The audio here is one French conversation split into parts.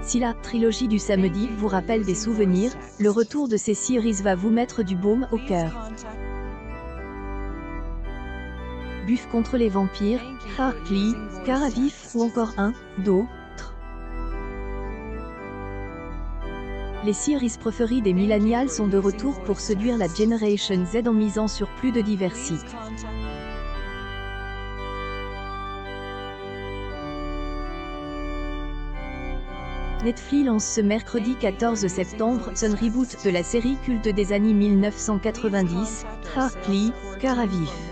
Si la trilogie du samedi vous rappelle des souvenirs, le retour de ces séries va vous mettre du baume au cœur. Buffy contre les vampires, Hartley, Cœur à vif ou encore un, d'autres. Les séries préférées des millennials sont de retour pour séduire la Generation Z en misant sur plus de diversité. Netflix lance ce mercredi 14 septembre son reboot de la série culte des années 1990, Hartley, Cœur à vif.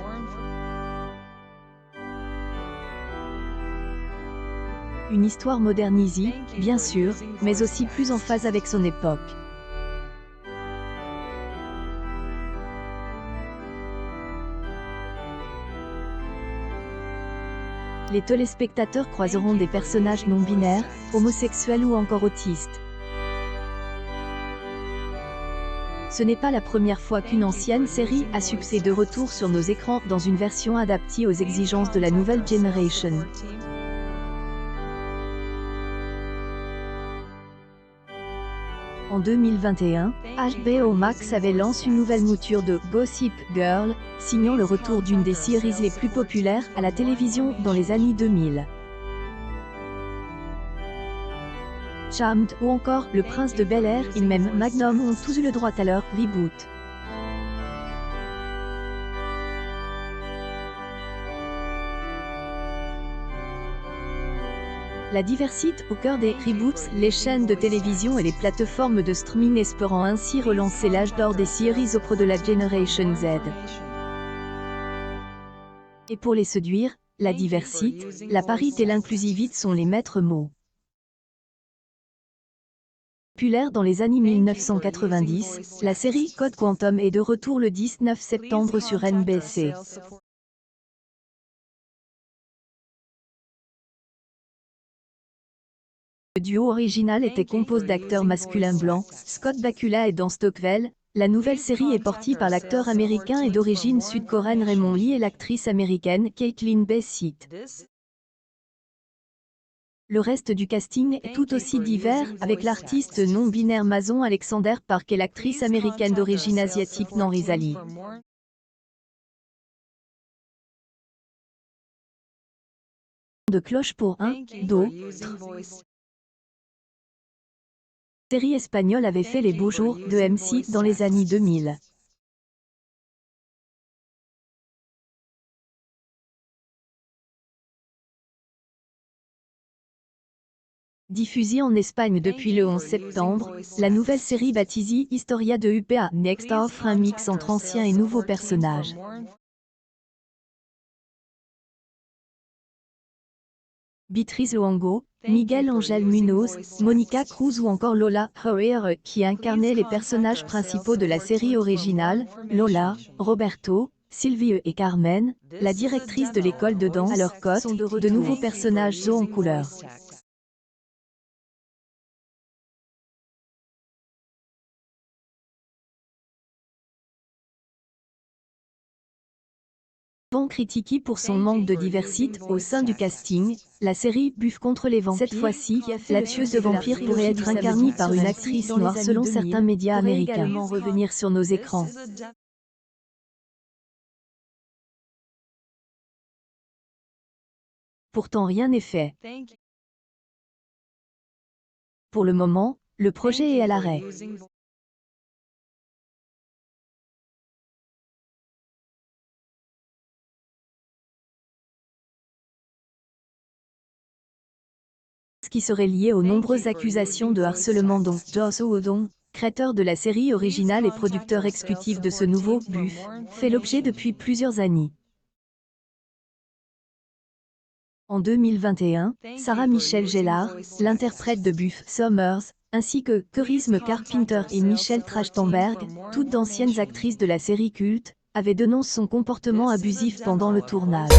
Une histoire modernisée, bien sûr, mais aussi plus en phase avec son époque. Les téléspectateurs croiseront des personnages non-binaires, homosexuels ou encore autistes. Ce n'est pas la première fois qu'une ancienne série à succès de retour sur nos écrans dans une version adaptée aux exigences de la nouvelle génération. En 2021, HBO Max avait lancé une nouvelle mouture de Gossip Girl, signant le retour d'une des séries les plus populaires à la télévision dans les années 2000. Charmed ou encore Le Prince de Bel-Air et même Magnum ont tous eu le droit à leur reboot. La diversité au cœur des reboots, les chaînes de télévision et les plateformes de streaming espérant ainsi relancer l'âge d'or des séries auprès de la Generation Z. Et pour les séduire, la diversité, la parité et l'inclusivité sont les maîtres mots. Populaire dans les années 1990, la série Code Quantum est de retour le 19 septembre sur NBC. Le duo original était composé d'acteurs masculins blancs, Scott Bakula et Dan Stockwell. La nouvelle série est portée par l'acteur américain et d'origine sud-coréenne Raymond Lee et l'actrice américaine Caitlin Bassett. Le reste du casting est tout aussi divers, avec l'artiste non-binaire Mason Alexander Park et l'actrice américaine d'origine asiatique Nori Zali. De cloche pour un, d'autres. La série espagnole avait fait les beaux jours de M6 dans les années 2000. Diffusée en Espagne depuis le 11 septembre, la nouvelle série baptisée Historia de UPA Next offre un mix entre anciens et nouveaux personnages. Beatriz Luango, Miguel Ángel Munoz, Monica Cruz ou encore Lola Herrera qui incarnaient les personnages principaux de la série originale, Lola, Roberto, Sylvie et Carmen, la directrice de l'école de danse à leur côte, de nouveaux personnages hauts en couleur. Souvent critiquée pour son manque de diversité au sein du casting, la série Buffy contre les vampires. Cette fois-ci, la tueuse de vampires pourrait être incarnée par une actrice noire selon certains médias américains. Également revenir sur nos écrans. Pourtant rien n'est fait. Pour le moment, le projet est à l'arrêt. Ce qui serait lié aux nombreuses accusations de harcèlement dont Joss Whedon, créateur de la série originale et producteur exécutif de ce nouveau Buffy, fait l'objet depuis plusieurs années. En 2021, Sarah Michelle Gellar, l'interprète de Buffy Summers, ainsi que Charisme Carpenter et Michelle Trachtenberg, toutes d'anciennes actrices de la série culte, avaient dénoncé son comportement abusif pendant le tournage.